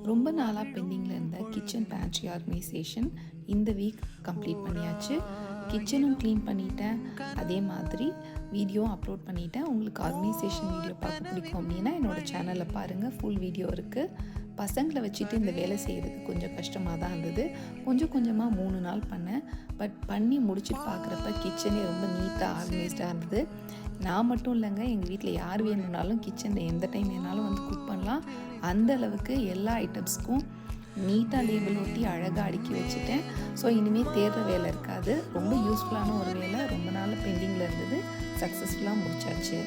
ரொம்ப நாளாக பெண்டிங்கில் இருந்த கிச்சன் பேண்ட்ரி ஆர்கனைசேஷன் இந்த வீக் கம்ப்ளீட் பண்ணியாச்சு. கிச்சனும் க்ளீன் பண்ணிட்டேன், அதே மாதிரி வீடியோ அப்லோட் பண்ணிட்டேன். உங்களுக்கு ஆர்கனைசேஷன் வீடியோ பார்க்க பிடிக்கும் அப்படின்னா என்னோடய சேனலில் பாருங்கள், ஃபுல் வீடியோ இருக்குது. பசங்களை வச்சுட்டு இந்த வேலை செய்கிறதுக்கு கொஞ்சம் கஷ்டமாக தான் இருந்தது. கொஞ்சம் கொஞ்சமாக 3 நாள் பண்ணேன். பட் பண்ணி முடிச்சுட்டு பார்க்குறப்ப கிச்சனே ரொம்ப நீட்டாக ஆர்கனைஸ்டாக இருந்தது. நான் மட்டும் இல்லைங்க, எங்கள் வீட்டில் யார் வேணும்னாலும் கிச்சனில் எந்த டைம் வேணாலும் வந்து குக் பண்ணலாம். அந்த அளவுக்கு எல்லா ஐட்டம்ஸ்க்கும் நீட்டாக லேபிள் ஒட்டி அழகாக அடுக்கி வச்சுட்டேன். ஸோ இனிமேல் தேடுற வேலை இருக்காது. ரொம்ப யூஸ்ஃபுல்லான ஒரு வேலை, ரொம்ப நாள் பெண்டிங்கில் இருந்தது, சக்ஸஸ்ஃபுல்லாக முடிச்சாச்சு.